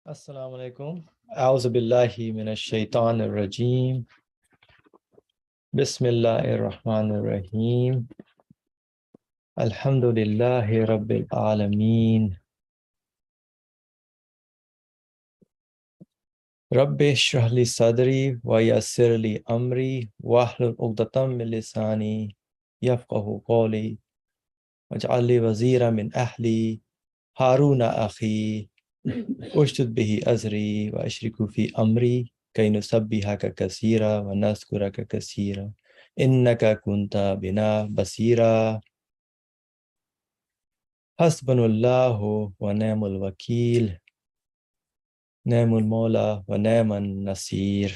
Assalamu alaikum. A'udhu billahi minash shaitanir rajim. Bismillahir rahmanir rahim. Alhamdulillahi rabbil alameen. Rabbi shrah li sadri wa yassir li amri wahlul 'uqdatam min lisani yafqahu qawli waj'al li waziran min ahli Haruna akhi ushdud bihi azri wa ashriku fi amri kay nusabbihaka kaseera wa nazkuraka kaseera innaka kunta bina basira. Hasbunallahu wa ni'mal wakil, ni'mal mawla wa ni'man nasir.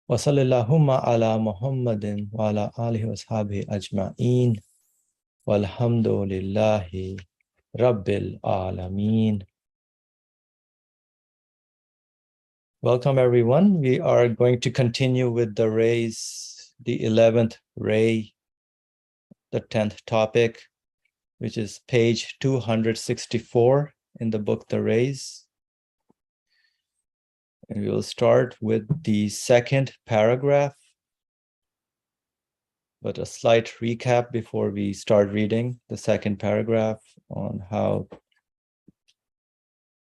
Wa sallallahu ala Muhammadin wa ala alihi wa sahbihi ajma'in. Walhamdulillahi rabbil alameen. Welcome everyone. We are going to continue with the rays, the 11th ray, the 10th topic, which is page 264 in the book The Rays. And we will start with the second paragraph, but a slight recap before we start reading the second paragraph on how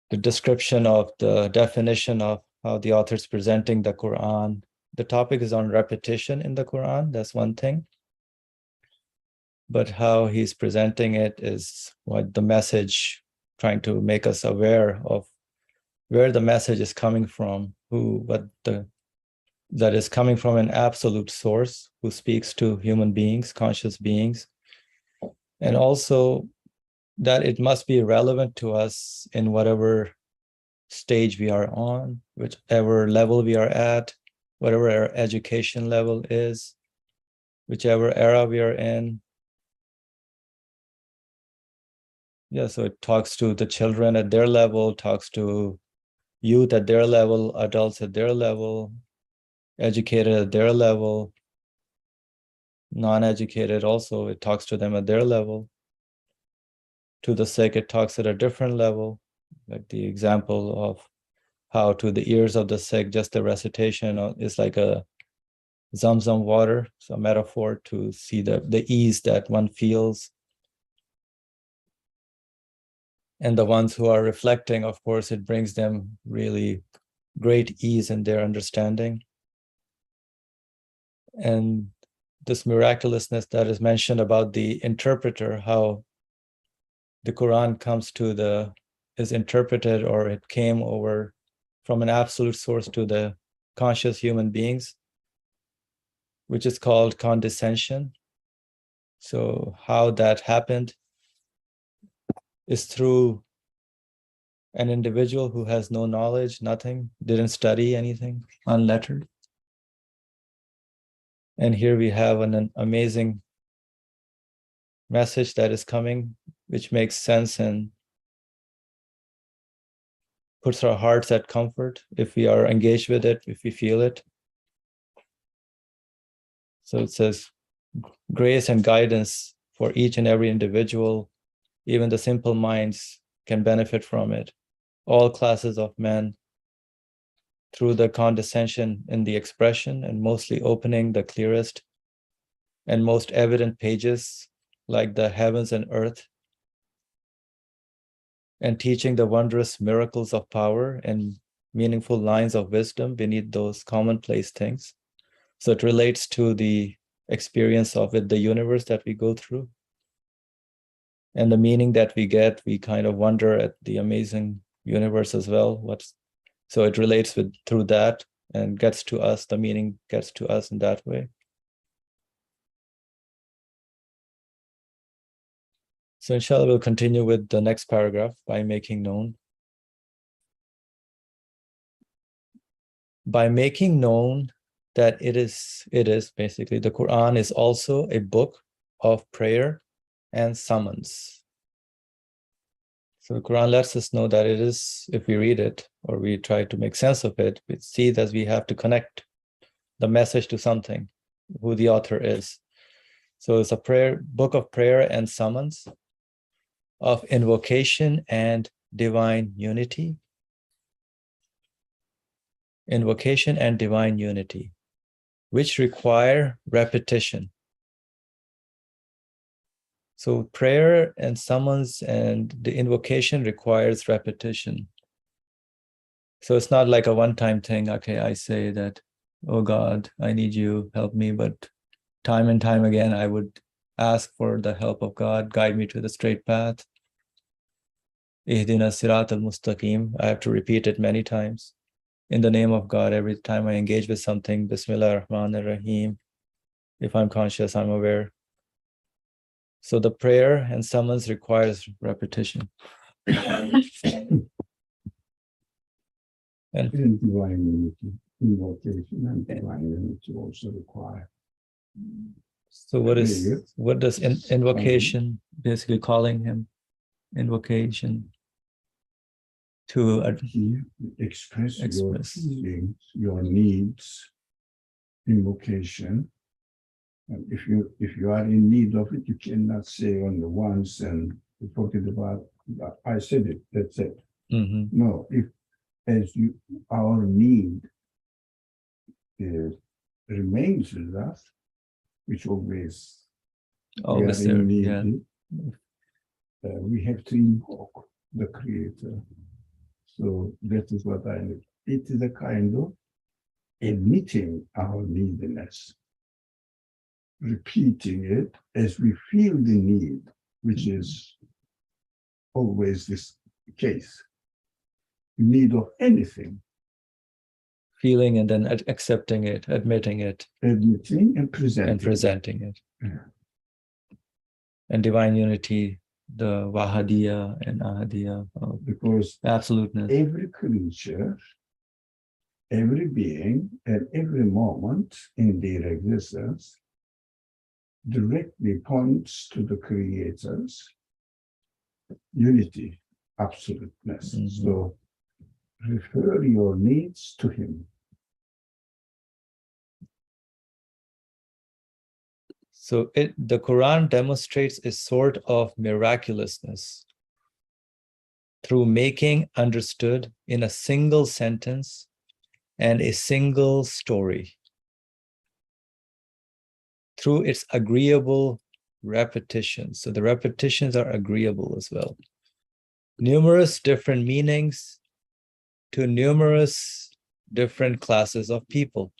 the description of the definition of how the author is presenting the Quran. The topic is on repetition in the Quran, that's one thing. But how he's presenting it is what the message, trying to make us aware of where the message is coming from, that is coming from an absolute source who speaks to human beings, conscious beings, and also that it must be relevant to us in whatever stage we are on, whichever level we are at, whatever our education level is, whichever era we are in. Yeah, so it talks to the children at their level, talks to youth at their level, adults at their level, educated at their level, non-educated also, it talks to them at their level. To the sick, it talks at a different level, like the example of how to the ears of the sick, just the recitation is like a Zamzam water, so a metaphor to see the ease that one feels. And the ones who are reflecting, of course, it brings them really great ease in their understanding. And this miraculousness that is mentioned about the interpreter, how the Quran is interpreted, or it came over from an absolute source to the conscious human beings, which is called condescension. So how that happened is through an individual who has no knowledge, nothing, didn't study anything, unlettered. And here we have an amazing message that is coming, which makes sense and puts our hearts at comfort if we are engaged with it, if we feel it. So it says, grace and guidance for each and every individual, even the simple minds can benefit from it. All classes of men, through the condescension in the expression and mostly opening the clearest and most evident pages like the heavens and earth, and teaching the wondrous miracles of power and meaningful lines of wisdom beneath those commonplace things. So it relates to the experience of it, the universe that we go through. And the meaning that we get, we kind of wonder at the amazing universe as well. So it relates through that and gets to us, the meaning gets to us in that way. So inshallah, we'll continue with the next paragraph by making known. By making known that it is basically, the Quran is also a book of prayer and summons. So the Quran lets us know that it is, if we read it or we try to make sense of it, we see that we have to connect the message to something, who the author is. So it's a book of prayer and summons, of invocation and divine unity, invocation, and divine unity, which require repetition. So prayer and summons and the invocation requires repetition. So it's not like a one-time thing. Okay, I say that, oh God, I need you, help me. But time and time again, I would ask for the help of God, guide me to the straight path. Ihdina sirat al-mustaqim. I have to repeat it many times. In the name of God, every time I engage with something, Bismillah ar-Rahman ar-Rahim. If I'm conscious, I'm aware. So the prayer and summons requires repetition. And divine unity, invocation and divine unity also require. So what does invocation, basically calling him, invocation to express your feelings, your needs, invocation. And if you are in need of it, you cannot say on the once and forget about, I said it, that's it. Mm-hmm. No, if as our need remains with us, which always we are in need, yeah. We have to invoke the Creator. So that is what I need. It is a kind of admitting our neediness, repeating it as we feel the need, which is always this case. Need of anything. Feeling and then accepting it, admitting it. Admitting and presenting. it. Yeah. And divine unity, the Vahadiya and Ahadiya. Because absoluteness. Every creature, every being, at every moment in their existence directly points to the Creator's unity, absoluteness. Mm-hmm. So refer your needs to Him. So the Quran demonstrates a sort of miraculousness through making understood in a single sentence and a single story, through its agreeable repetitions. So the repetitions are agreeable as well. Numerous different meanings to numerous different classes of people.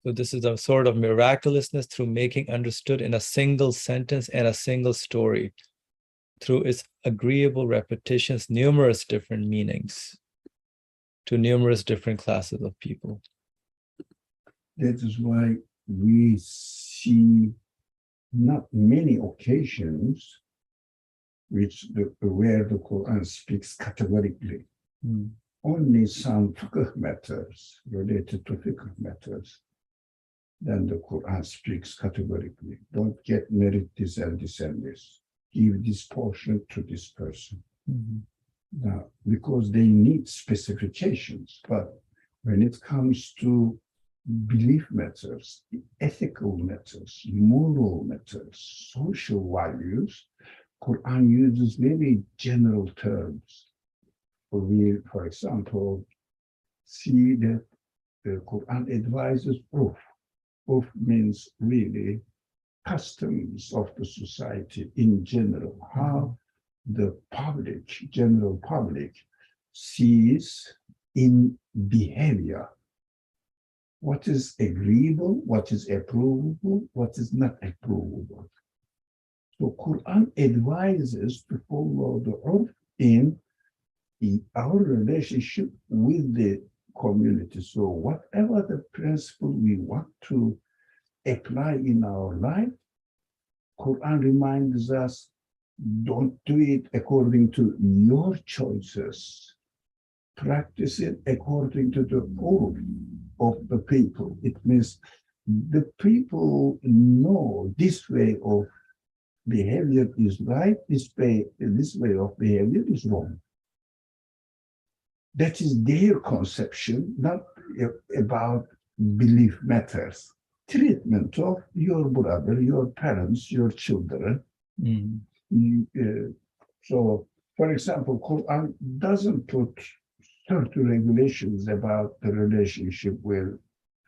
So this is a sort of miraculousness through making understood in a single sentence and a single story, through its agreeable repetitions, numerous different meanings to numerous different classes of people. That is why we see not many occasions where the Quran speaks categorically. Only some fiqh matters related to fiqh matters. Then the Quran speaks categorically. Don't get married this and this and this. Give this portion to this person. Mm-hmm. Now, because they need specifications. But when it comes to belief matters, ethical matters, moral matters, social values, Quran uses very general terms. We, for example, see that the Quran advises urf. Urf means really customs of the society in general, how the public, general public, sees in behavior what is agreeable, what is approvable, what is not approvable. So Quran advises to follow the urf in our relationship with the community. So whatever the principle we want to apply in our life, Quran reminds us, don't do it according to your choices. Practice it according to the urf of the people. It means the people know this way of behavior is right, this way of behavior is wrong. That is their conception, not about belief matters. Treatment of your brother, your parents, your children. Mm. So For example, Quran doesn't put certain regulations about the relationship with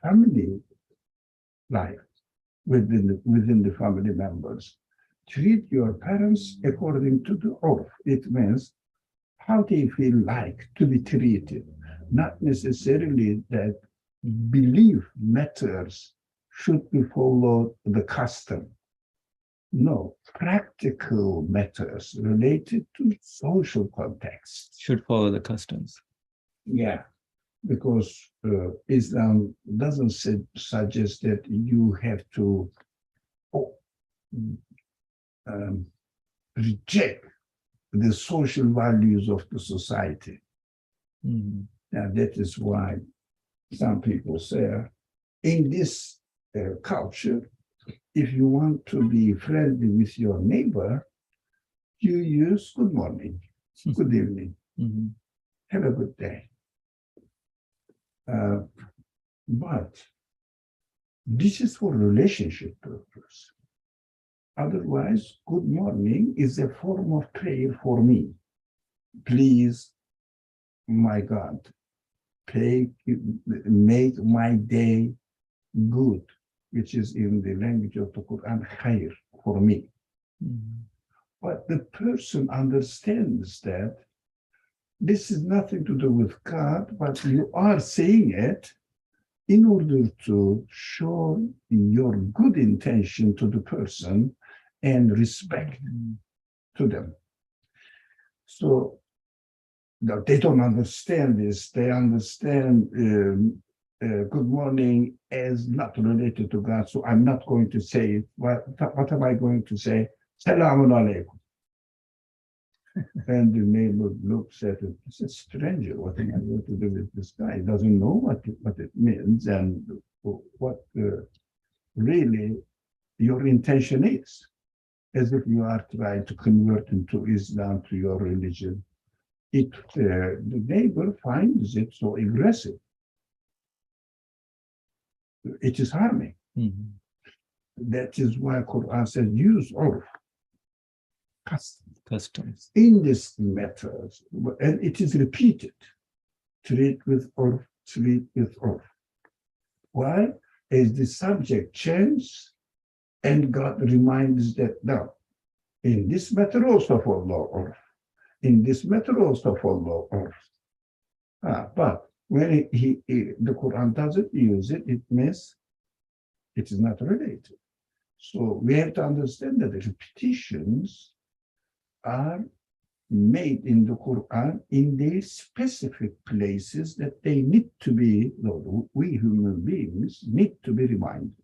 family life within the family members. Treat your parents according to the urf. It means how they feel like to be treated, not necessarily that belief matters should be followed the custom. No, practical matters related to social context. Should follow the customs. Yeah, because Islam doesn't suggest that you have to reject the social values of the society. Mm-hmm. And that is why some people say, in this culture, if you want to be friendly with your neighbor, you use good morning, good evening, Mm-hmm. have a good day. But this is for relationship purpose. Otherwise, good morning is a form of prayer for me. Please, my God, make my day good, which is in the language of the Quran, khair, for me. Mm-hmm. But the person understands that this is nothing to do with God, but you are saying it in order to show your good intention to the person and respect to them. So they don't understand this. They understand good morning as not related to God. So I'm not going to say it. What am I going to say? Salamun alaikum. And the neighbor looks at it. It's a stranger. What am I going to do with this guy? He doesn't know what it means and what really your intention is. As if you are trying to convert him to Islam, to your religion. The neighbor finds it so aggressive. It is harming. Mm-hmm. That is why Quran says use urf, customs in this matter, and it is repeated. Treat with urf, treat with urf. Why? As the subject changes, and God reminds that now, in this matter also follow urf. In this matter also follow urf. But when the Quran doesn't use it, it means it is not related. So we have to understand that the repetitions are made in the Quran in their specific places that they need to be, we human beings need to be reminded.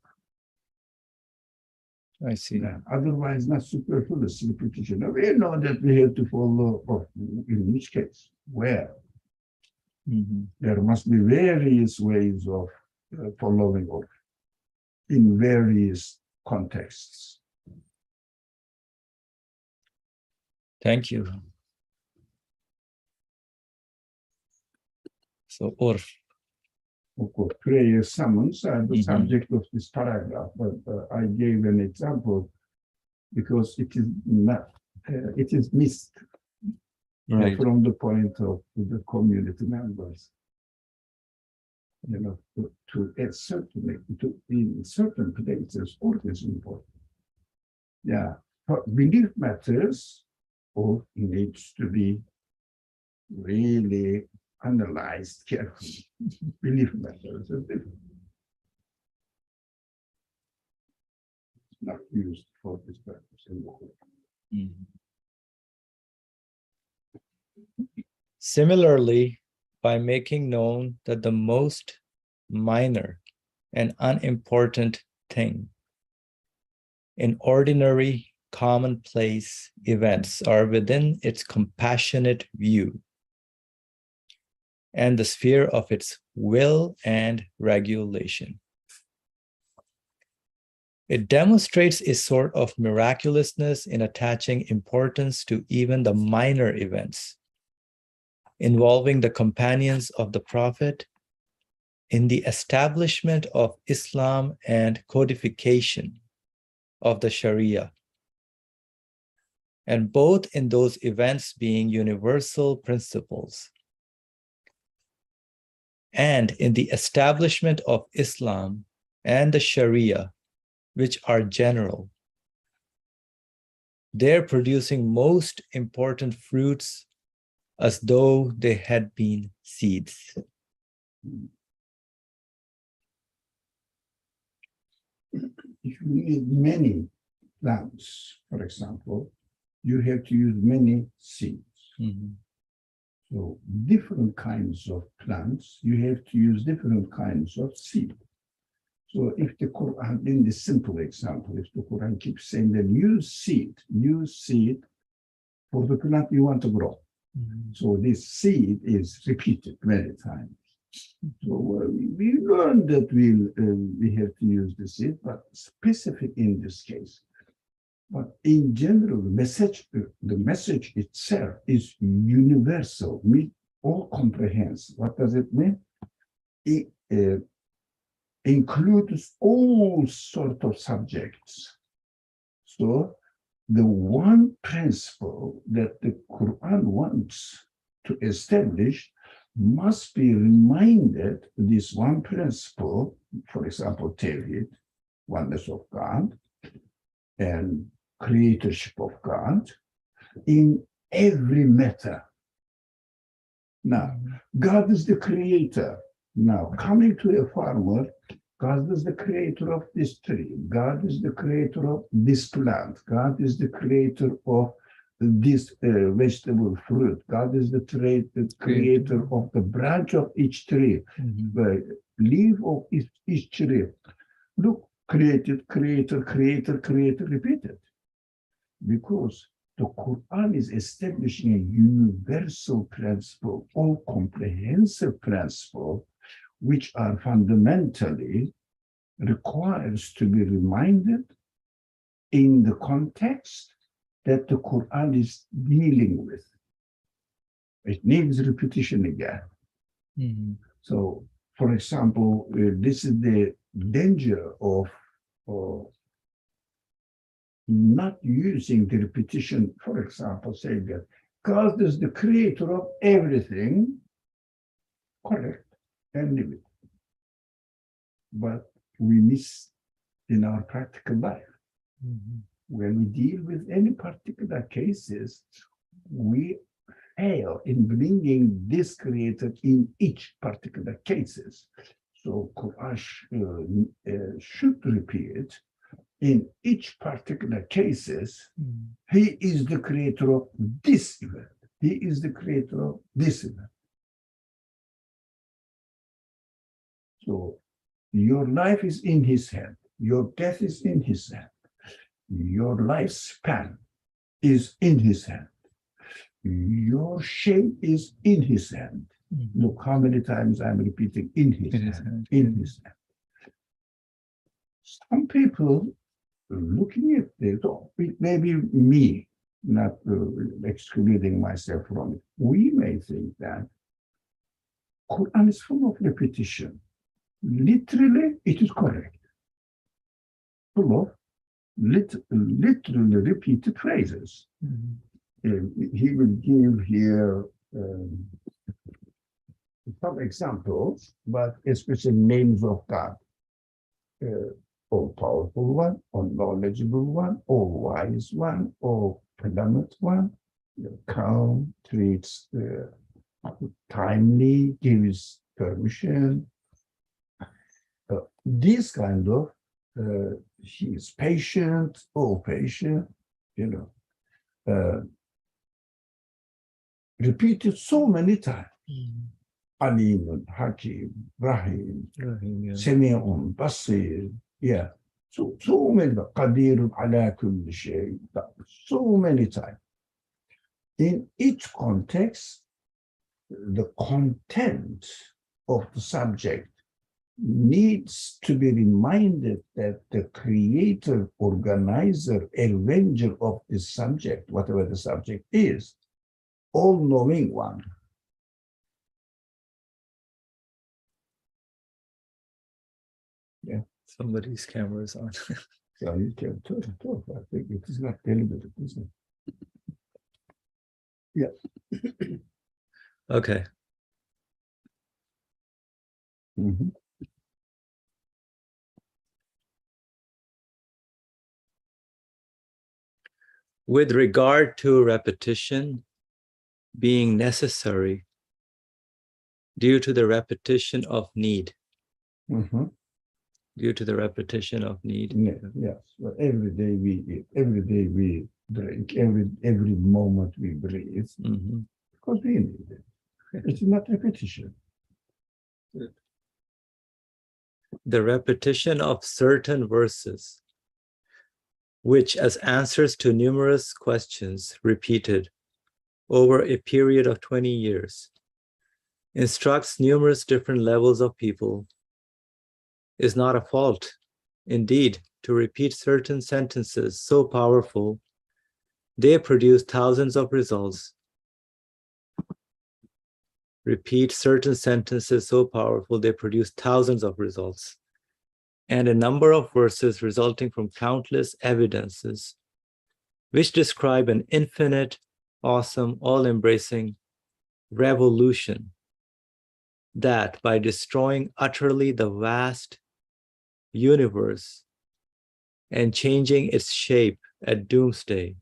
I see. Otherwise, not superfluous repetition. We know that we have to follow urf. In which case? Where? Mm-hmm. There must be various ways of following urf in various contexts. Thank you. So urf. Of course, prayer summons are the Mm-hmm. subject of this paragraph, but I gave an example because it is not, it is missed Right. from the point of the community members. You know, to in certain places, urf is important. Yeah, but belief matters, or needs to be really analyzed carefully. Belief matters are different. It's not used for this purpose in the Quran. Mm-hmm. Similarly, by making known that the most minor and unimportant thing in ordinary commonplace events are within its compassionate view and the sphere of its will and regulation. It demonstrates a sort of miraculousness in attaching importance to even the minor events involving the companions of the Prophet in the establishment of Islam and codification of the Sharia. and both in those events being universal principles, and in the establishment of Islam and the Sharia, which are general. They're producing most important fruits as though they had been seeds. If you need many plants, for example, you have to use many seeds. Mm-hmm. So different kinds of plants, you have to use different kinds of seed. So if the Quran, in this simple example, if the Quran keeps saying that use seed for the plant you want to grow. Mm-hmm. So this seed is repeated many times. So we learned that we have to use the seed, but specific in this case. But in general, the message itself is universal, all comprehensive. What does it mean? It includes all sorts of subjects. So the one principle that the Quran wants to establish must be reminded, this one principle, for example, Tawhid, oneness of God, and creatorship of God, in every matter. Now, God is the creator. Now, coming to a farmer, God is the creator of this tree. God is the creator of this plant. God is the creator of this vegetable fruit. God is the creator of the branch of each tree, the leaf of each tree. Look, created, creator, creator, creator, repeated. Because the Quran is establishing a universal principle, all comprehensive principle, which are fundamentally requires to be reminded in the context that the Quran is dealing with. It needs repetition again. Mm-hmm. So, for example, this is the danger of not using the repetition, for example, saying that God is the creator of everything, correct, and leave it. But we miss in our practical life. Mm-hmm. When we deal with any particular cases, we fail in bringing this creator in each particular cases. So Quran should repeat in each particular cases, he is the creator of this event. He is the creator of this event. So your life is in his hand. Your death is in his hand. Your lifespan is in his hand. Your shape is in his hand. Mm-hmm. Look how many times I'm repeating in his hand. In his hand. Some people looking at this, maybe me, not excluding myself from it, we may think that Quran is full of repetition. Literally, it is correct. Full of literally repeated phrases. Mm-hmm. He will give here some examples, but especially names of God. All-powerful one, all-knowledgeable one, all-wise one, all-predominant one, calm, treats timely, gives permission. This kind of, he is patient, all patient, repeated so many times. Alim, Hakim, Rahim, Sami'un, Basir. Yeah, so many, Qadirun ala kulli shay, so many times. In each context, the content of the subject needs to be reminded that the creator, organizer, arranger of this subject, whatever the subject is, all-knowing one. Yeah. Somebody's camera is on. So you can talk. I think it is not deliberate, isn't it? Yeah. Okay. Mhm. With regard to repetition being necessary due to the repetition of need. Mhm. Due to the repetition of need. Yes, but every day we eat, every day we drink, every moment we breathe, because we need it. It's not repetition. The repetition of certain verses, which as answers to numerous questions repeated over a period of 20 years, instructs numerous different levels of people, is not a fault. Indeed, to repeat certain sentences so powerful, they produce thousands of results. Repeat certain sentences so powerful, they produce thousands of results. And a number of verses resulting from countless evidences, which describe an infinite, awesome, all-embracing revolution that by destroying utterly the vast universe and changing its shape at doomsday,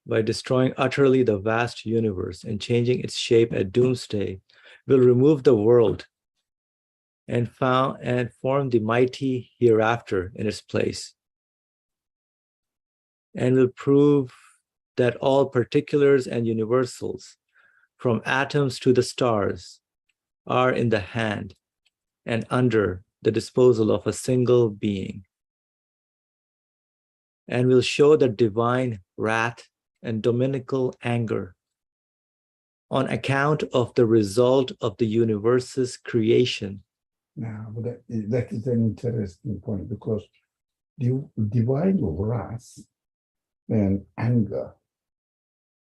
by destroying utterly the vast universe and changing its shape at doomsday, will remove the world and form the mighty hereafter in its place, and will prove that all particulars and universals, from atoms to the stars, are in the hand and under the disposal of a single being, and will show the divine wrath and dominical anger on account of the result of the universe's creation. Now, that is an interesting point, because the divine wrath and anger,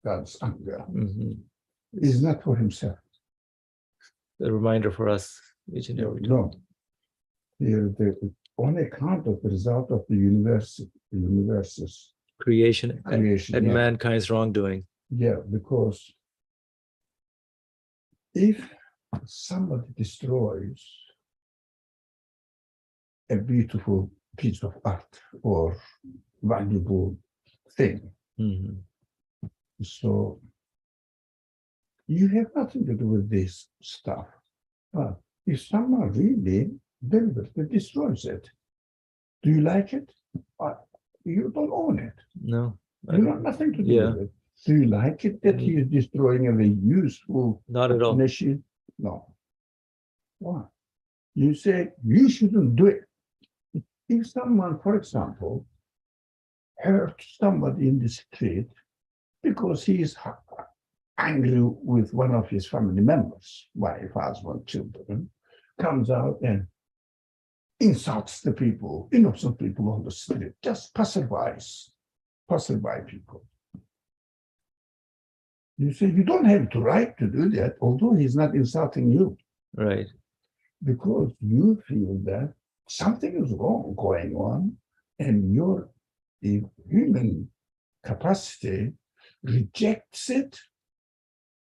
God's anger, is not for himself. A reminder for us each and every time. No, on account of the result of the universe's creation and mankind's wrongdoing. Yeah, because if somebody destroys a beautiful piece of art or valuable thing, so you have nothing to do with this stuff. But if someone really deliberately destroys it, do you like it? You don't own it. No. You have nothing to do with it. Do you like it that he is destroying a very useful Not at all. machine? No. Why? You say you shouldn't do it. If someone, for example, hurt somebody in the street because he is angry with one of his family members, wife, husband, children, comes out and insults the people, innocent people on the street, just passerby people. You say you don't have the right to do that, although he's not insulting you. Right. Because you feel that something is wrong going on, and your human capacity rejects it,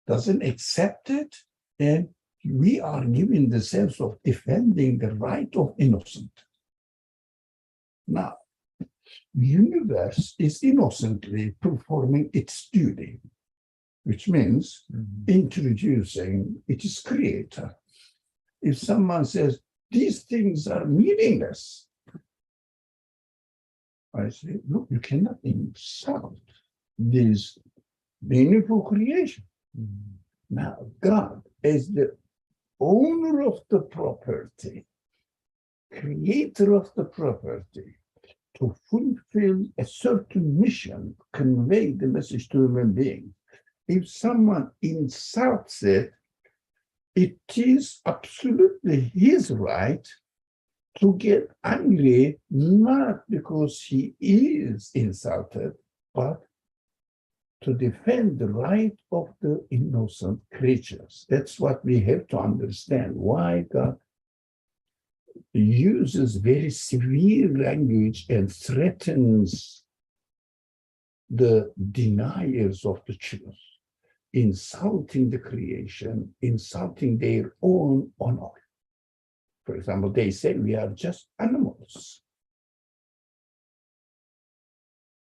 doesn't accept it, and we are given the sense of defending the right of innocent. Now, the universe is innocently performing its duty, which means introducing its creator. If someone says, these things are meaningless, I say, look, you cannot insult this meaningful creation. Now, God, as the owner of the property, creator of the property, to fulfill a certain mission, convey the message to human beings. If someone insults it, it is absolutely his right to get angry, not because he is insulted, but to defend the right of the innocent creatures. That's what we have to understand, why God uses very severe language and threatens the deniers of the truth, insulting the creation, insulting their own honor. For example, they say we are just animals.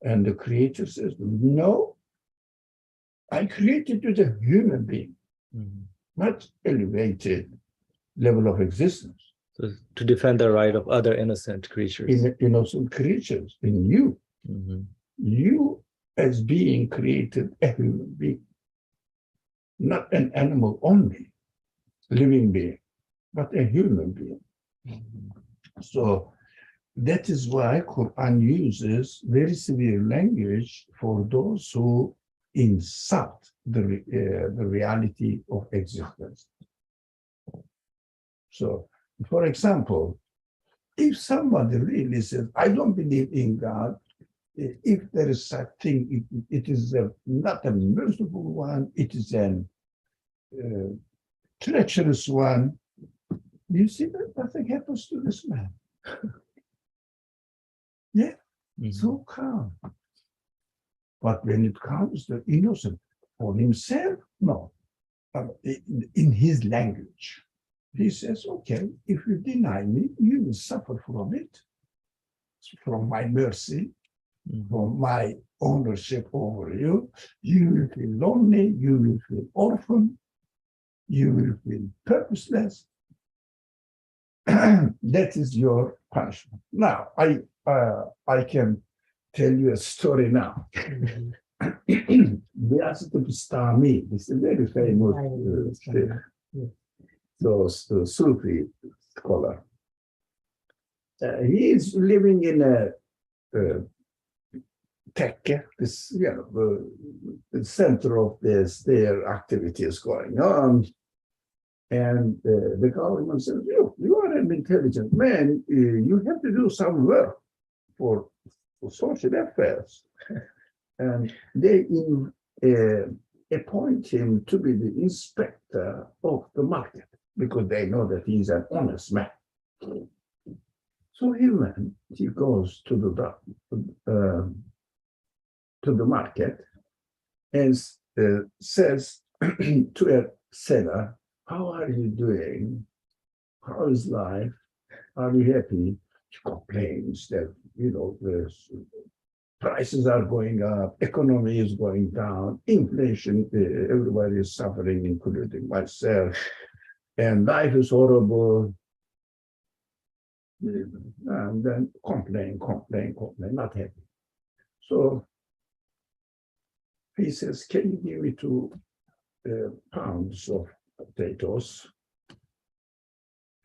And the creator says, no, I created you the human being, much elevated level of existence. So to defend the right of other innocent creatures. Innocent creatures, in you. You as being created a human being, not an animal only, living being, but a human being. So that is why Quran uses very severe language for those who insult the reality of existence. So, for example, if somebody really says, I don't believe in God, if there is such thing, it is not a merciful one, it is a treacherous one, you see that nothing happens to this man. Yeah, so calm. But when it comes to innocent for himself, no. In his language, he says, okay, if you deny me, you will suffer from it, from my mercy, from my ownership over you. You will feel lonely, you will feel orphan, you will feel purposeless. That is your punishment. Now, I can tell you a story now. Bastami is a very famous Sufi scholar. He is living in a Tekke, this, the center of their activities going on. And the government says, you are an intelligent man, you have to do some work for social affairs. And they appoint him to be the inspector of the market because they know that he's an honest man. So he goes to the market and says to a seller, how are you doing? How is life? Are you happy? He complains that, the prices are going up, economy is going down, inflation, everybody is suffering, including myself, and life is horrible. And then complain, not happy. So he says, can you give me 2 pounds of potatoes?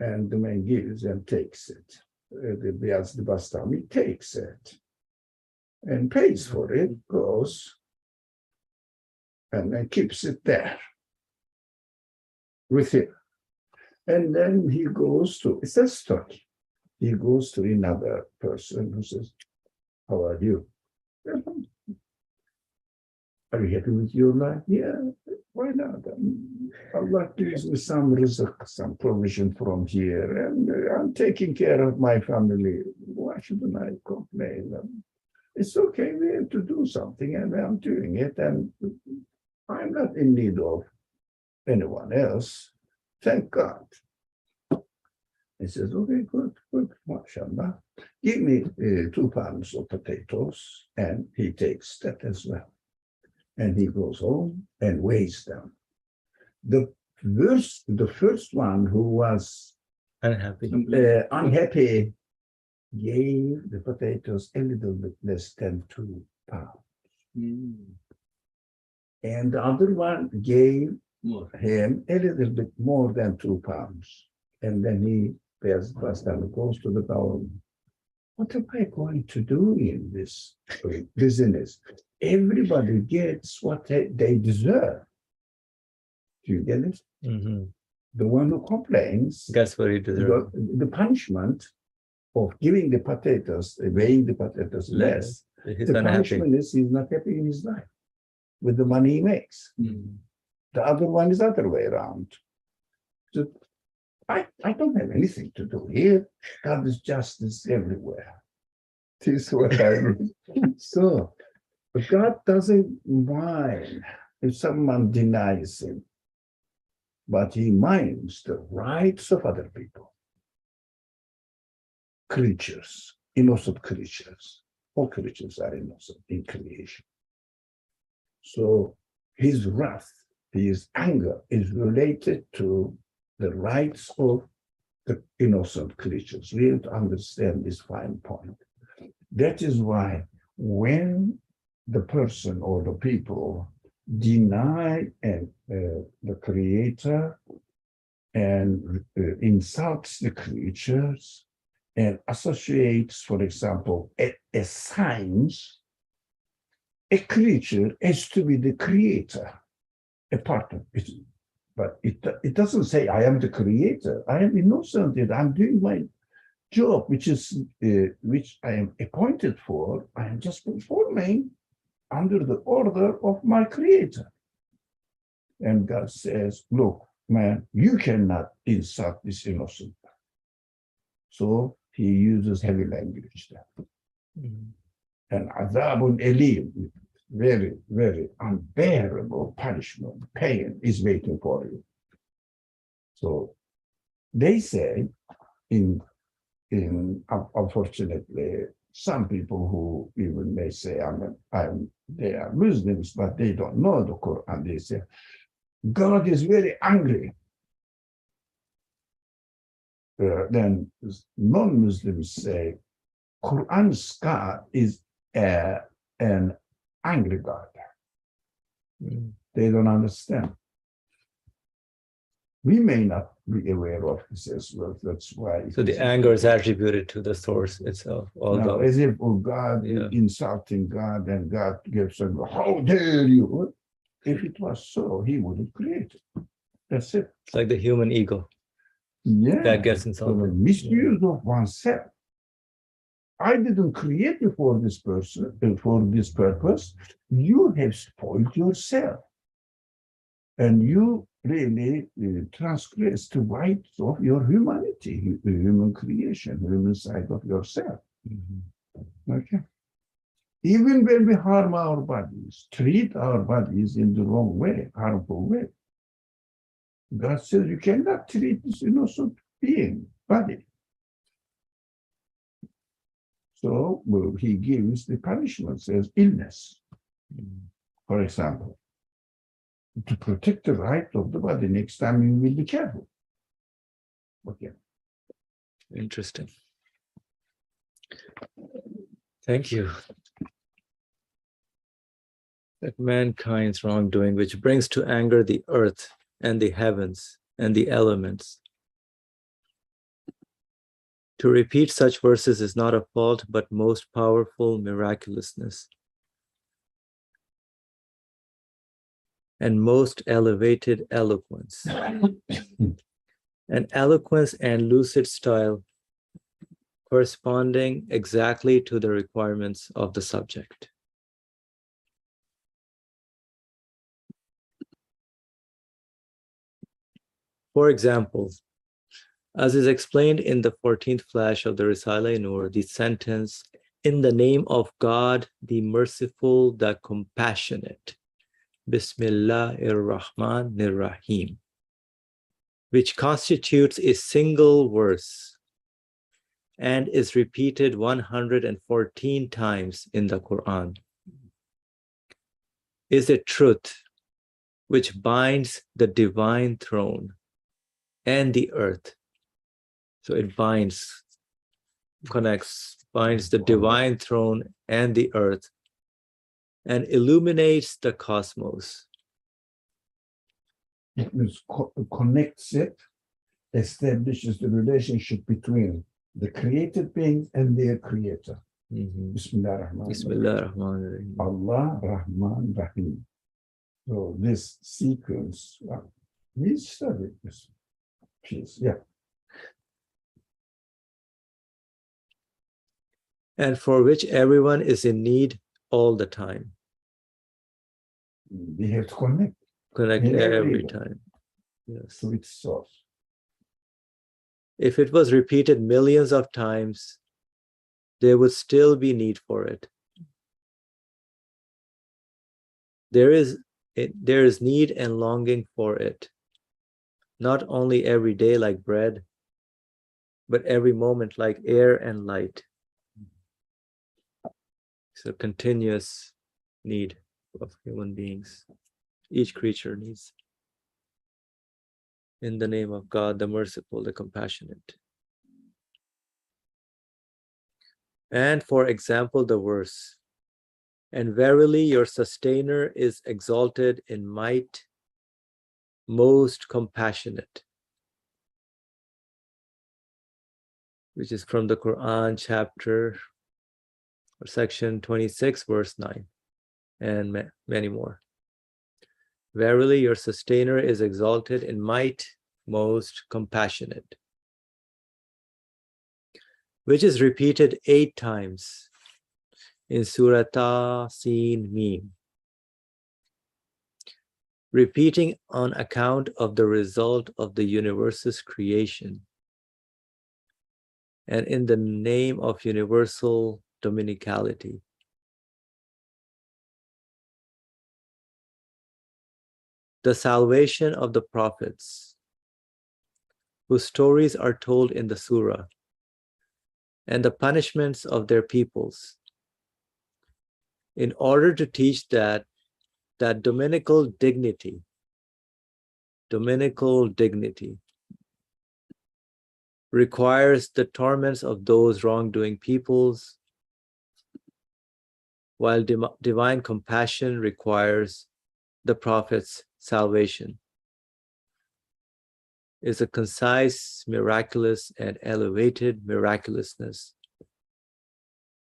And the man gives and takes it. The Bastami takes it and pays for it, goes and then keeps it there with him. And then he goes to, it's a story. He goes to another person who says, how are you? Are you happy with your life? Yeah, why not? Allah gives me some rizq, some provision from here, and I'm taking care of my family. Why shouldn't I complain? It's okay, we have to do something, and I'm doing it, and I'm not in need of anyone else. Thank God. He says, okay, good, mashallah. Give me 2 pounds of potatoes, and he takes that as well. And he goes home and weighs them. The first one who was unhappy gave the potatoes a little bit less than 2 pounds. And the other one gave him a little bit more than 2 pounds. And then he goes to the government. What am I going to do in this business? Everybody gets what they deserve. Do you get it? The one who complains gets what he deserves. The punishment of giving the potatoes, weighing the potatoes less, the punishment is he's not happy in his life with the money he makes. The other one is the other way around. So I don't have anything to do here. God is justice everywhere. This is what I mean. So But God doesn't mind if someone denies him, but he minds the rights of other people, creatures, innocent creatures. All creatures are innocent in creation. So his wrath, his anger is related to the rights of the innocent creatures. We have to understand this fine point. That is why when the person or the people deny the creator and insults the creatures and associates, for example, assigns a creature as to be the creator, a part of it. But it doesn't say I am the creator. I am innocent. I'm doing my job, which I am appointed for. I am just performing under the order of my creator. And God says, look, man, you cannot insult this innocent. So he uses heavy language there. Mm-hmm. And azabun elim, very, very unbearable punishment, pain is waiting for you. So they say, unfortunately, some people who even may say they are Muslims, but they don't know the Quran. They say, God is very angry. Then non-Muslims say, Quran's God is an angry God. They don't understand. We may not be aware of this as well. That's why. So the anger is attributed to the source itself. Although, as if God insulting God and God gives him, how dare you? If it was so, he wouldn't create it. That's it. It's like the human ego. Yeah. That gets insulted. So the misuse of oneself. I didn't create you for this person, for this purpose. You have spoiled yourself. And you really transgress the rights of your humanity, human creation, human side of yourself. Mm-hmm. Okay. Even when we harm our bodies, treat our bodies in the wrong way, harmful way, God says you cannot treat this innocent being, body. So he gives the punishment, says illness, for example, to protect the right of the body. Next time you will be careful. Okay. Interesting. Thank you. That mankind's wrongdoing, which brings to anger the earth and the heavens and the elements. To repeat such verses is not a fault, but most powerful miraculousness and most elevated eloquence. An eloquence and lucid style corresponding exactly to the requirements of the subject. For example, as is explained in the 14th flash of the Risale-i-Nur, the sentence, in the name of God, the merciful, the compassionate, Bismillahir-Rahmanir-Rahim, which constitutes a single verse and is repeated 114 times in the Quran, is a truth which binds the divine throne and the earth. So it binds the divine throne and the earth and illuminates the cosmos. It means connects it, establishes the relationship between the created beings and their creator. Mm-hmm. Bismillahir-Rahmanir-Rahim. Allah, Rahman, Rahim. So this sequence, we studied this piece, yeah. And for which everyone is in need all the time. We have to connect every time. Yes. To its source. If it was repeated millions of times, there would still be need for it. There is need and longing for it, not only every day like bread, but every moment like air and light. It's a continuous need of human beings. Each creature needs. In the name of God, the merciful, the compassionate. And for example, the verse, and verily your sustainer is exalted in might, most compassionate, which is from the Quran chapter or section 26, verse 9, and many more. Verily your sustainer is exalted in might, most compassionate, which is repeated 8 times in Surah Ta-Sin Mim, repeating on account of the result of the universe's creation and in the name of universal dominicality. The salvation of the prophets, whose stories are told in the surah, and the punishments of their peoples, in order to teach that dominical dignity requires the torments of those wrongdoing peoples, while divine compassion requires the prophet's salvation. Is a concise, miraculous, and elevated miraculousness,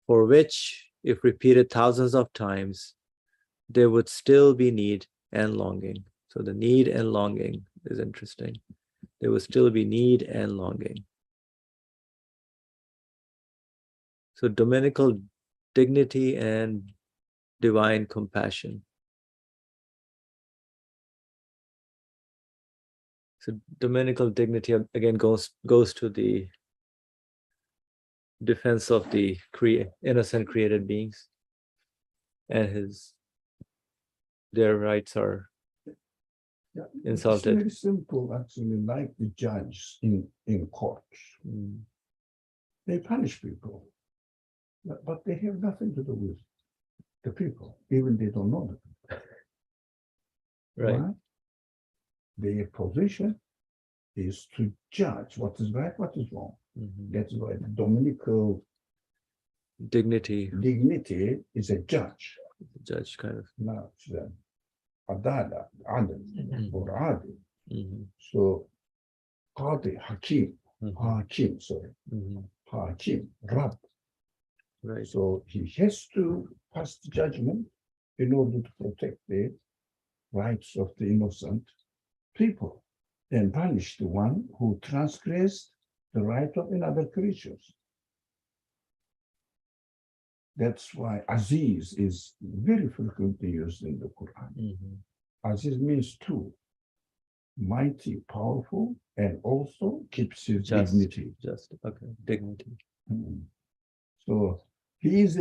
for which, if repeated thousands of times, there would still be need and longing. So the need and longing is interesting. There would still be need and longing. So dominical dignity and divine compassion. So dominical dignity again goes to the defense of the innocent created beings, and their rights are insulted. It's very simple, actually, like the judge in court. They punish people, but they have nothing to do with the people, even they don't know them. Right. Why? Their position is to judge what is right, what is wrong. That's why the dominical dignity is a judge. Judge kind of. Not adala, adil, or adil. So Qadi, Hakim, Hakim, Rab. Right. So he has to pass the judgment in order to protect the rights of the innocent people and punish the one who transgressed the right of another creatures. That's why Aziz is very frequently used in the Quran. Aziz means two, mighty, powerful, and also keeps his dignity. Dignity. So he is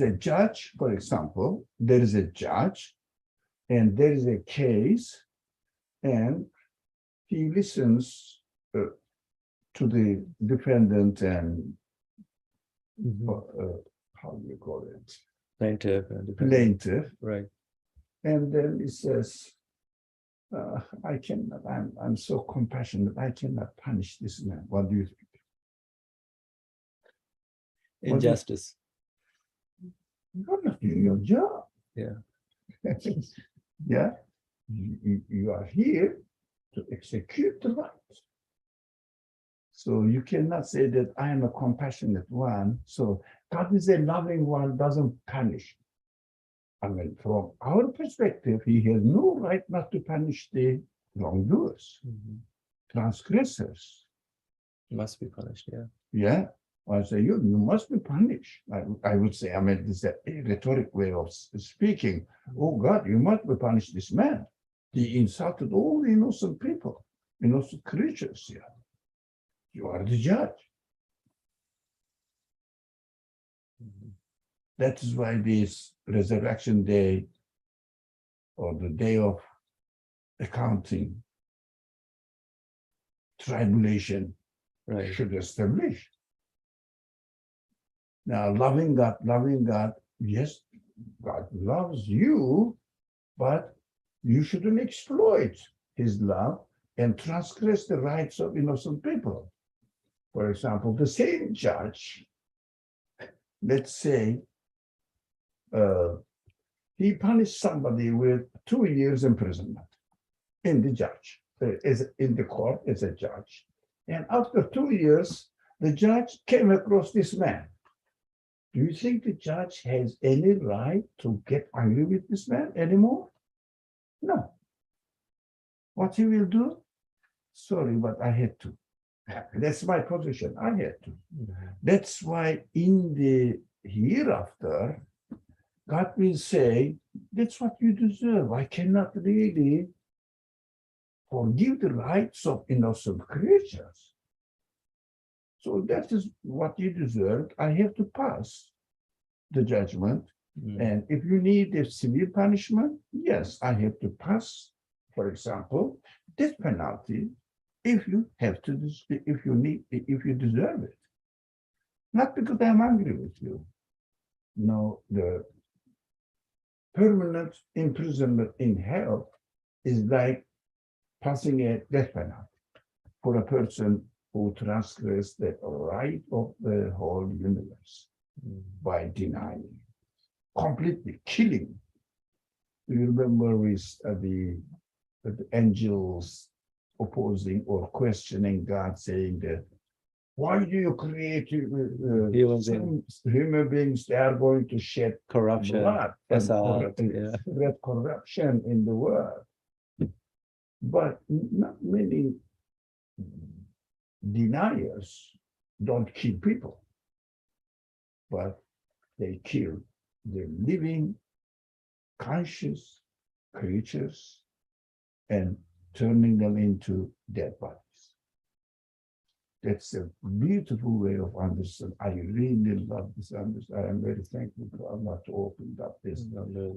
a judge, for example. There is a judge, and there is a case, and he listens to the defendant and how do you call it? Plaintiff. Right. And then he says, I cannot, I'm so compassionate, I cannot punish this man. What do you think? Injustice. You're not doing your job. Yeah. Yeah. You are here to execute the right. So you cannot say that I am a compassionate one. So God is a loving one, doesn't punish. I mean, from our perspective, he has no right not to punish the wrongdoers, transgressors. Must be punished, yeah. Yeah. I say, you must be punished. I would say, I mean, this is a rhetoric way of speaking. Oh God, you must be punished this man. He insulted all the innocent people, innocent creatures here. You are the judge. That is why this resurrection day or the day of accounting, tribulation Right. should establish. Now, loving God, yes, God loves you, but you shouldn't exploit his love and transgress the rights of innocent people. For example, the same judge, let's say, he punished somebody with 2 years imprisonment in the judge, is in the court as a judge. And after 2 years, the judge came across this man. Do you think the judge has any right to get angry with this man anymore? No. What he will do? Sorry, but I had to. That's my position. I had to. That's why in the hereafter, God will say, that's what you deserve. I cannot really forgive the rights of innocent creatures. So that is what you deserve. I have to pass the judgment. And if you need a severe punishment, yes, I have to pass, for example, death penalty if you have to, if you deserve it. Not because I'm angry with you. No, the permanent imprisonment in hell is like passing a death penalty for a person who transgressed the right of the whole universe by denying, completely killing. Do you remember we studied the angels opposing or questioning God, saying that, why do you create human beings? They are going to shed Corruption. blood and spread corruption in the world. But not many deniers don't kill people, but they kill the living, conscious creatures and turning them into dead bodies. That's a beautiful way of understanding. I really love this understanding. I am very thankful to Allah to open up this.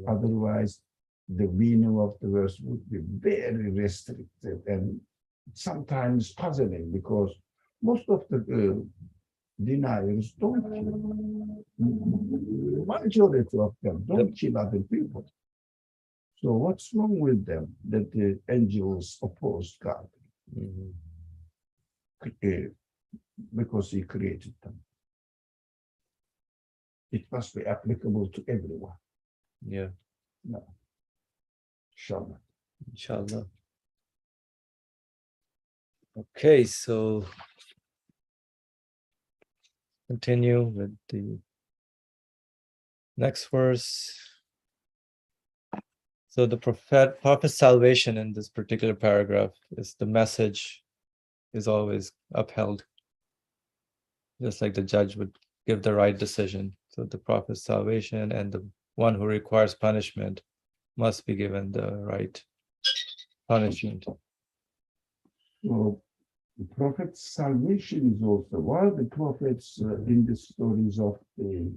Otherwise, the meaning of the verse would be very restricted and sometimes puzzling, because most of the deniers don't kill. Majority of them don't kill other people. So what's wrong with them that the angels opposed God? Because he created them. It must be applicable to everyone. Yeah. No. Inshallah. Inshallah. Okay, so continue with the next verse. So the prophet's salvation in this particular paragraph is the message is always upheld, just like the judge would give the right decision. So the prophet's salvation and the one who requires punishment must be given the right punishment. So the prophet's salvation is also, while the prophets in the stories of the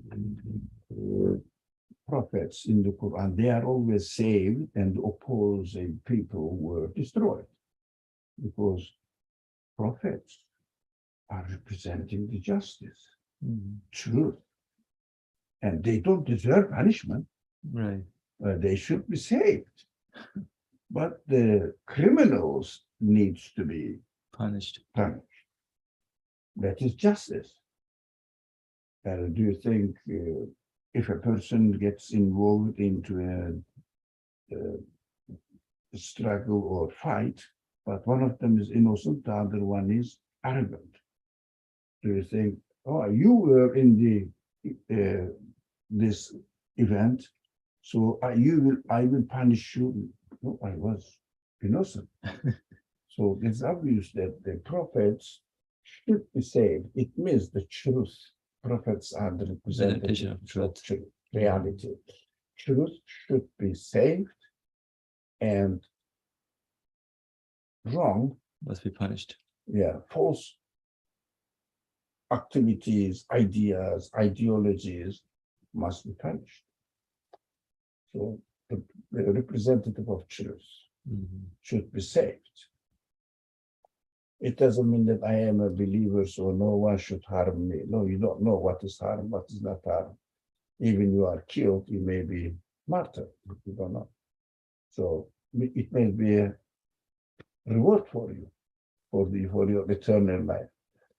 prophets in the Quran, they are always saved and opposing people were destroyed, because prophets are representing the justice, truth, and they don't deserve punishment. Right. They should be saved, but the criminals needs to be Punished. That is justice. Do you think if a person gets involved into a struggle or fight, but one of them is innocent, the other one is arrogant, do you think, oh, you were in the this event, so I will punish you? No, I was innocent. So it's obvious that the prophets should be saved. It means the truth. Prophets are the representative of truth, reality. Truth should be saved, and wrong must be punished. Yeah, false activities, ideas, ideologies must be punished. So the representative of truth, should be saved. It doesn't mean that I am a believer, so no one should harm me. No, you don't know what is harm, what is not harm. Even you are killed, you may be martyred. You don't know. So it may be a reward for you, for your eternal life.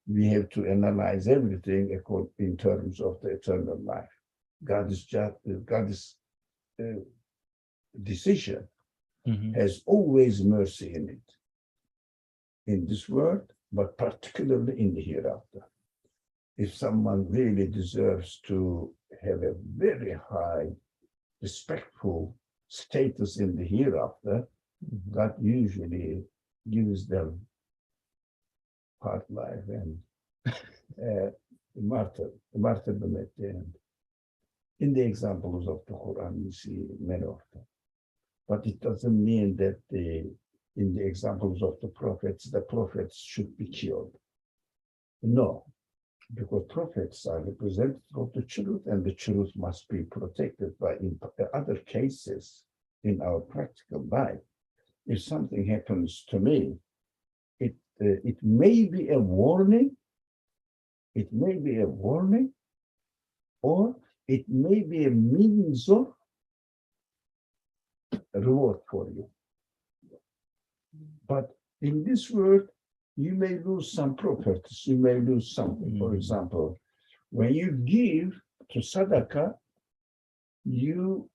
We have to analyze everything in terms of the eternal life. God's decision has always mercy in it, in this world, but particularly in the hereafter. If someone really deserves to have a very high, respectful status in the hereafter, God usually gives them hard life and martyrdom at the end. In the examples of the Quran, we see many of them. But it doesn't mean that in the examples of the prophets should be killed. No, because prophets are representative of the truth, and the truth must be protected. By in other cases, in our practical life, if something happens to me, it may be a warning. It may be a warning, or it may be a means of reward for you. But in this world, you may lose some properties, you may lose something. For example, when you give to Sadaqah, you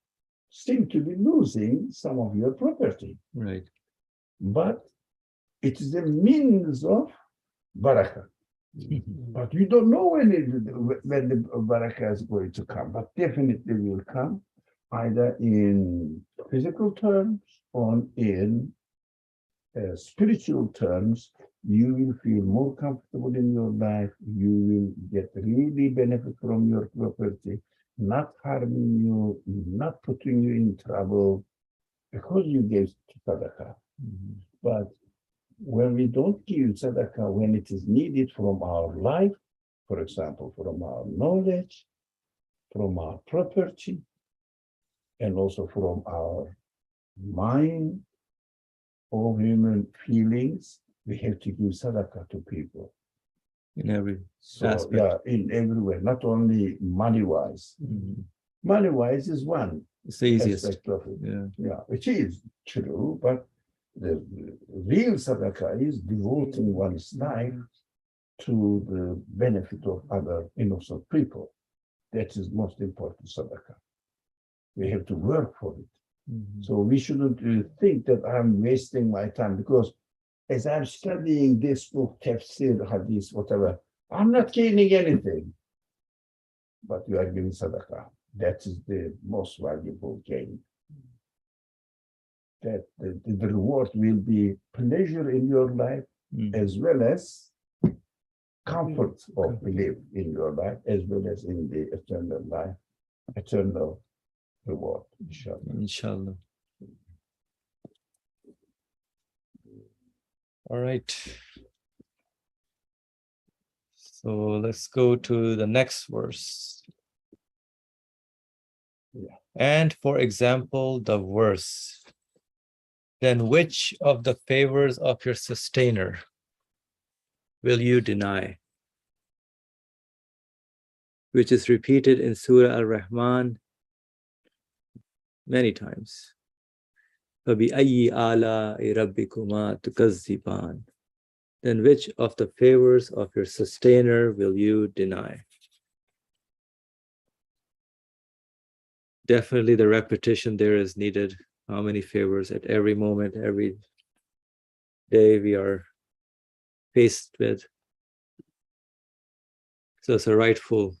seem to be losing some of your property. Right. But it is a means of barakah. But you don't know when the barakah is going to come, but definitely will come, either in physical terms or in spiritual terms. You will feel more comfortable in your life. You will get really benefit from your property, not harming you, not putting you in trouble, because you gave to Sadaqah. But when we don't give Sadaqah, when it is needed from our life, for example, from our knowledge, from our property, and also from our mind or human feelings, we have to give Sadaqah to people. In every aspect. Yeah, in everywhere, not only money-wise. Money-wise is one. It's the easiest Aspect of it. Yeah, it is true, but the real Sadaqah is devoting one's life to the benefit of other innocent people. That is most important Sadaqah. We have to work for it. So we shouldn't think that I'm wasting my time, because as I'm studying this book, tafsir, hadith, whatever, I'm not gaining anything. But you are giving Sadaqah. That is the most valuable gain. That the reward will be pleasure in your life, as well as comfort of belief in your life, as well as in the eternal life, eternal reward, inshallah. Inshallah. All right. So let's go to the next verse. And for example, the verse, then which of the favors of your sustainer will you deny? Which is repeated in Surah Al-Rahman many times. فَبِأَيِّ آلَاءِ رَبِّكُمَا تُكَذِّبَانِ. Then which of the favors of your sustainer will you deny? Definitely the repetition there is needed. How many favors at every moment, every day we are faced with? So it's a rightful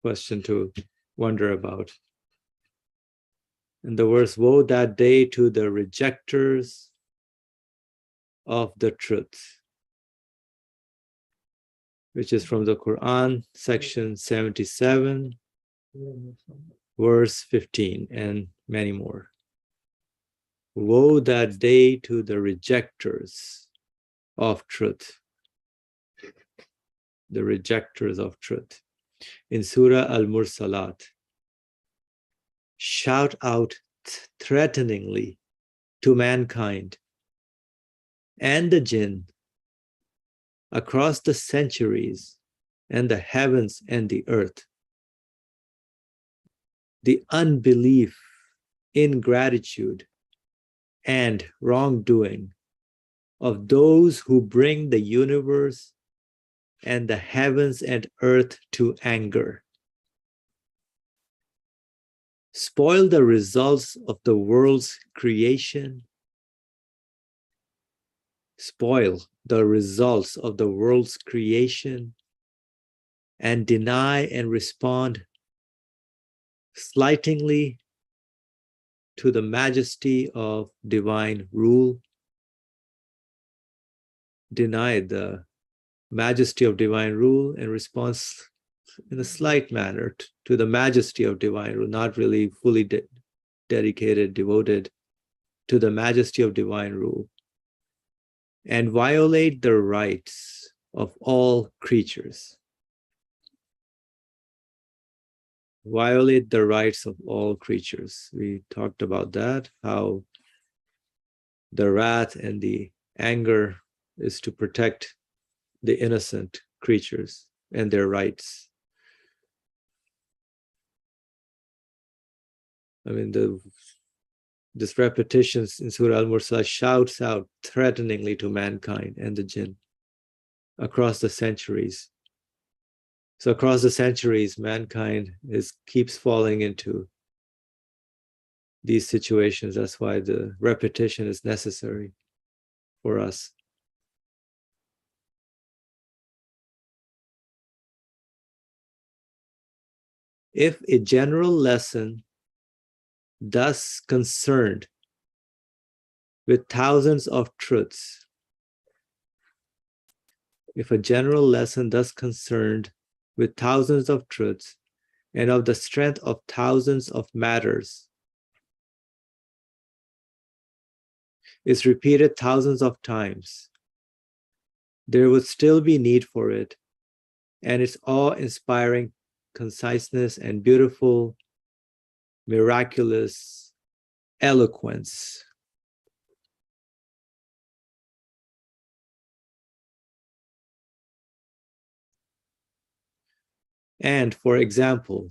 question to wonder about. And the verse, woe that day to the rejectors of the truth, which is from the Quran, section 77, verse 15, and many more. Woe that day to the rejectors of truth. The rejectors of truth. In Surah Al-Mursalat, shout out threateningly to mankind and the jinn across the centuries and the heavens and the earth. The unbelief, ingratitude, and wrongdoing of those who bring the universe and the heavens and earth to anger, spoil the results of the world's creation, and deny and respond slightingly to the majesty of divine rule, deny the majesty of divine rule and response in a slight manner to the majesty of divine rule, not really fully dedicated, devoted to the majesty of divine rule, and violate the rights of all creatures. Violate the rights of all creatures. We talked about that, how the wrath and the anger is to protect the innocent creatures and their rights. I mean, this repetition in Surah Al-Mursala shouts out threateningly to mankind and the jinn across the centuries. So across the centuries, mankind keeps falling into these situations. That's why the repetition is necessary for us. If a general lesson thus concerned with thousands of truths, if a general lesson thus concerned with thousands of truths and of the strength of thousands of matters is repeated thousands of times, there would still be need for it, and its awe-inspiring conciseness and beautiful, miraculous eloquence. And for example,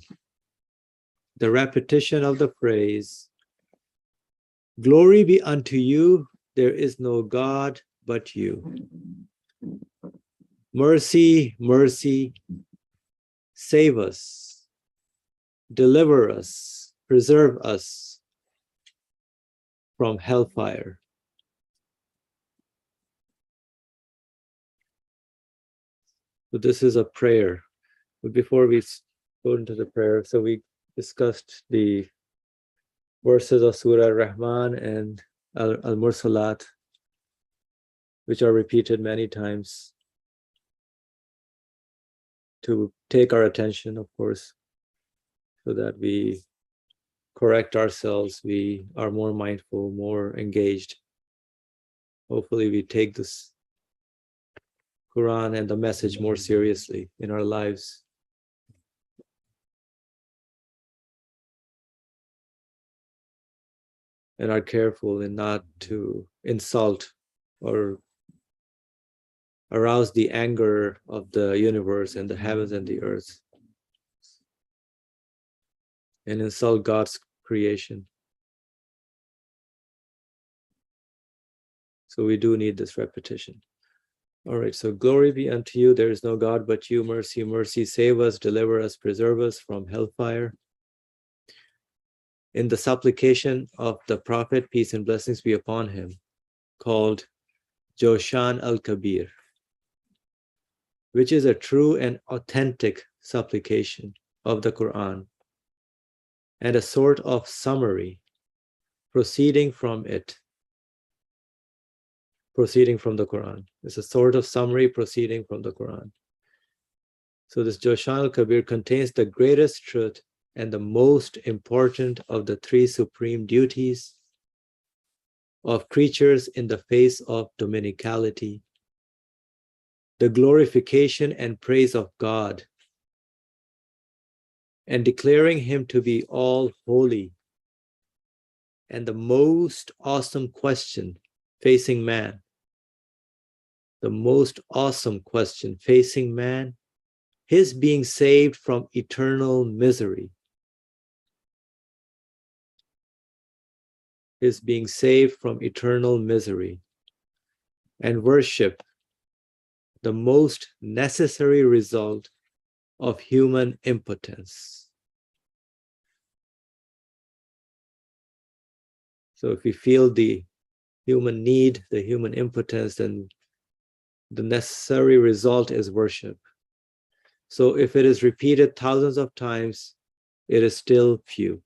the repetition of the phrase, "Glory be unto you, there is no God but you. Mercy, mercy, save us, deliver us, preserve us from hellfire." So this is a prayer. But before we go into the prayer, so we discussed the verses of Surah Rahman and Al-Mursalat, which are repeated many times to take our attention, of course, so that we correct ourselves, we are more mindful, more engaged. Hopefully we take this Quran and the message more seriously in our lives. And are careful in not to insult or arouse the anger of the universe and the heavens and the earth, and insult God's creation. So we do need this repetition. All right, so glory be unto you, there is no God but you. Mercy, mercy, save us, deliver us, preserve us from hellfire. In the supplication of the Prophet, peace and blessings be upon him, called Joshan al-Kabir, which is a true and authentic supplication of the Quran, and a sort of summary proceeding from the Quran. It's a sort of summary proceeding from the Quran. So this Joshan al-Kabir contains the greatest truth and the most important of the three supreme duties of creatures in the face of dominicality, the glorification and praise of God, and declaring him to be all holy and the most awesome question facing man. The most awesome question facing man, his being saved from eternal misery. His being saved from eternal misery. And worship, the most necessary result of human impotence. So if we feel the human need, the human impotence, then the necessary result is worship. So if it is repeated thousands of times, it is still few.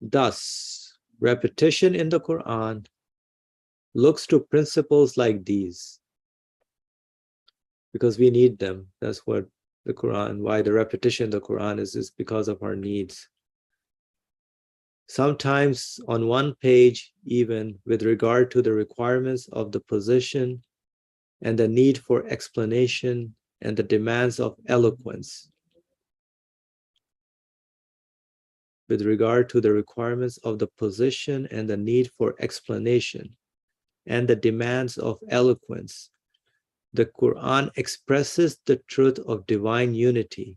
Thus, repetition in the Quran looks to principles like these because we need them. That's what the Quran, why the repetition in the Quran is because of our needs. Sometimes on one page, even with regard to the requirements of the position and the need for explanation and the demands of eloquence. With regard to the requirements of the position and the need for explanation and the demands of eloquence, the Quran expresses the truth of divine unity,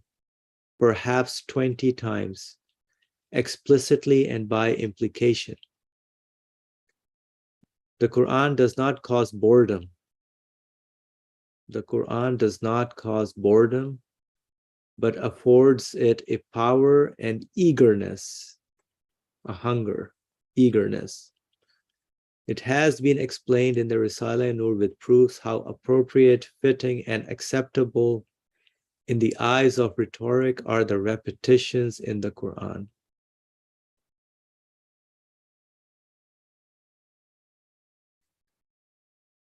perhaps 20 times, explicitly and by implication. The Quran does not cause boredom. The Quran does not cause boredom, but affords it a power and eagerness, a hunger, eagerness. It has been explained in the Risale-i-Nur with proofs how appropriate, fitting, and acceptable in the eyes of rhetoric are the repetitions in the Quran.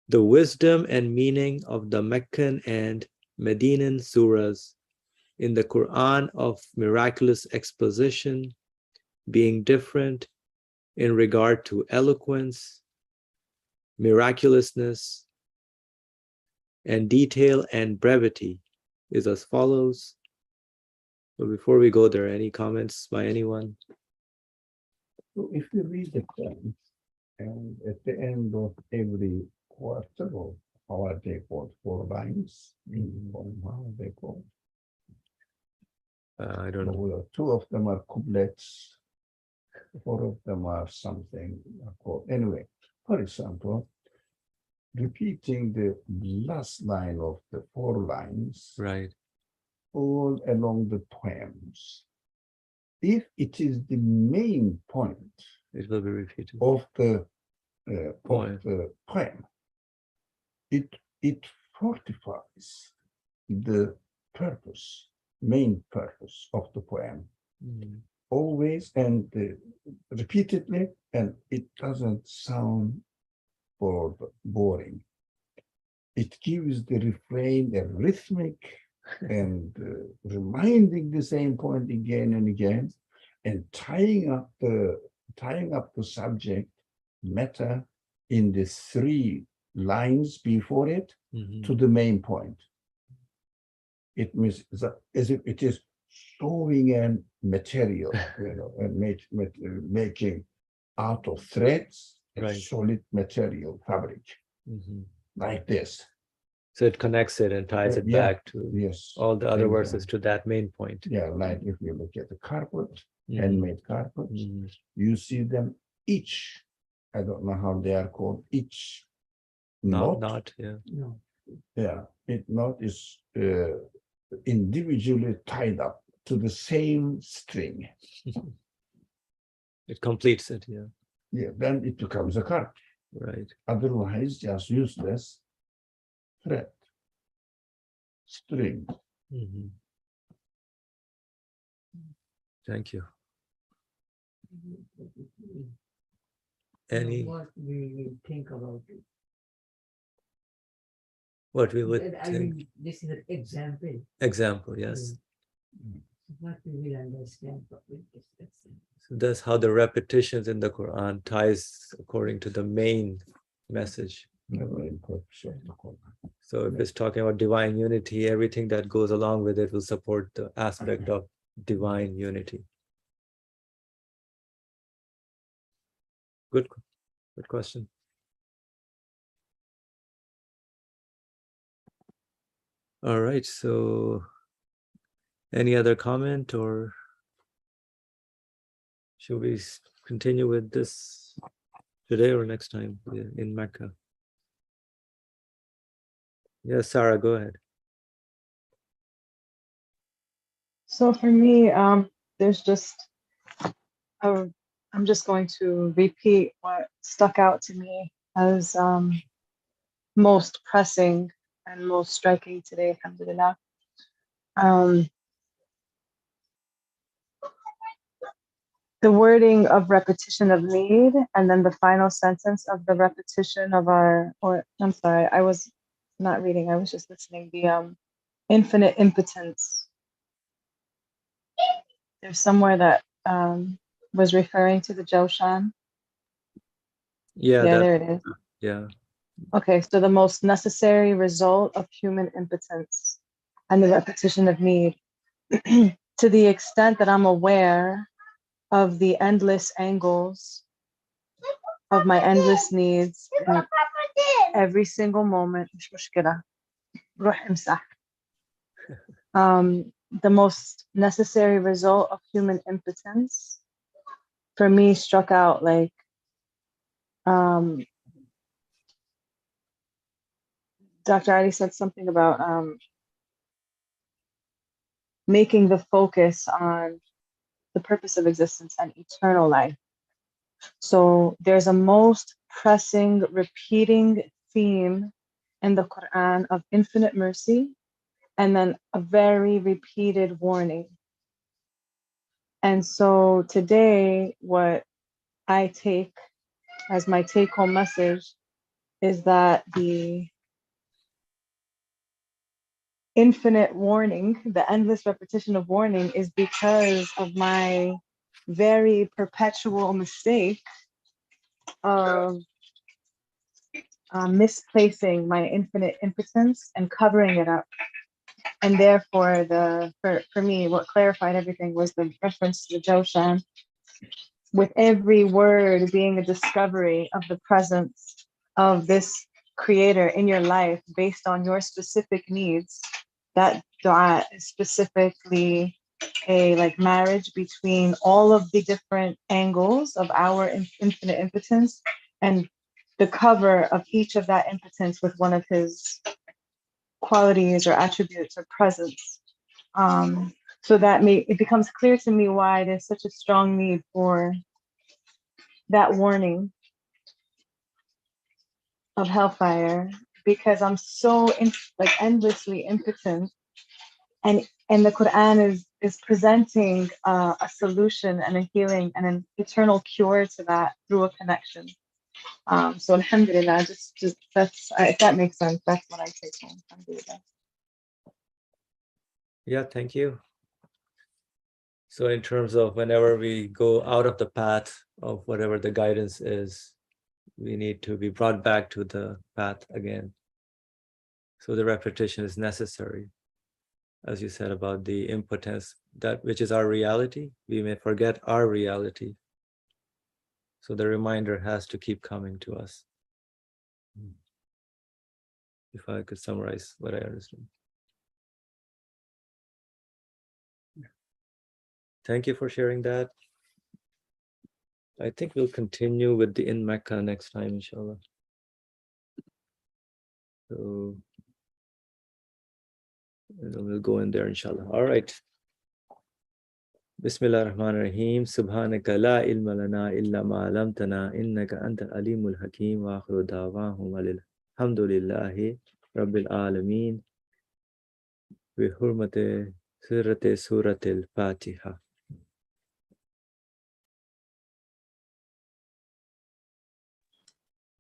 The wisdom and meaning of the Meccan and Medinan surahs in the Quran of miraculous exposition being different in regard to eloquence, miraculousness, and detail and brevity is as follows. So before we go there, any comments by anyone? So if you read the Quran, and at the end of every quarter, or how are they called, 4 lines, how are they called? I don't know. Well, 2 of them are couplets, 4 of them are something called. Anyway, for example, repeating the last line of the 4 lines, Right. all along the poems. If it is the main point It will be repeated. of the Poem. poem, it fortifies the purpose, main purpose of the poem, always and repeatedly, and it doesn't sound boring. It gives the refrain a rhythmic and reminding the same point again and again, and tying up the subject matter in the 3 lines before it to the main point. It means that as if it is sewing and material, and making out of threads a solid material fabric, like this. So it connects it and ties it back to all the other verses to that main point. Yeah, like if you look at the carpet, handmade carpets, you see them each, I don't know how they are called, each knot. Knot is individually tied up to the same string. It completes it, then it becomes a carpet. Right. Otherwise, just useless thread, string. Thank you. Any? What we will think about it. What we would I mean, this is an example. Example, yes. What we will understand with this example. So that's how the repetitions in the Quran ties according to the main message. the main purpose of the Quran. So if it's talking about divine unity, everything that goes along with it will support the aspect of divine unity. Good question. All right, so any other comment, or should we continue with this today or next time in Mecca? Yes, Sarah, go ahead. So for me, there's just I'm just going to repeat what stuck out to me as most pressing and most striking today, alhamdulillah. The wording of repetition of need, and then the final sentence of the repetition of I'm sorry, I was not reading, I was just listening. The infinite impotence. There's somewhere that was referring to the Joshan. Yeah, There it is. Yeah. Okay, so the most necessary result of human impotence and the repetition of need. To the extent that I'm aware of the endless angles of my endless needs in every single moment. The most necessary result of human impotence for me struck out like Dr. Ali said something about making the focus on the purpose of existence and eternal life. So there's a most pressing, repeating theme in the Quran of infinite mercy, and then a very repeated warning. And so today, what I take as my take-home message is that the infinite warning, the endless repetition of warning, is because of my very perpetual mistake of misplacing my infinite impotence and covering it up. And therefore, for me, what clarified everything was the reference to the Joshan, with every word being a discovery of the presence of this creator in your life based on your specific needs. That dua is specifically a like marriage between all of the different angles of our infinite impotence and the cover of each of that impotence with one of his qualities or attributes or presence. So that it becomes clear to me why there's such a strong need for that warning of hellfire, because I'm so endlessly impotent, and the Quran is presenting a solution and a healing and an eternal cure to that through a connection. So alhamdulillah, just that's if that makes sense, that's what I take home. Alhamdulillah. Yeah, thank you. So in terms of whenever we go out of the path of whatever the guidance is, we need to be brought back to the path again. So the repetition is necessary. As you said about the impotence, that which is our reality, we may forget our reality. So the reminder has to keep coming to us. If I could summarize what I understand. Thank you for sharing that. I think we'll continue with the in Mecca next time, inshallah. So we'll go in there, inshallah. All right. Bismillah ar-Rahman ar-Rahim. Subhanaka la ilma lana illa ma alamtana innaka anta alimul hakim wa akhiru da'wahum alhamdulillahi rabbil alameen bi hurmati sirati suratil Fatiha.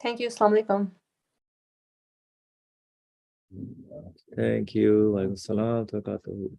Thank you. Assalamu alaikum. Thank you. Wa alaikum salam wa barakatuh.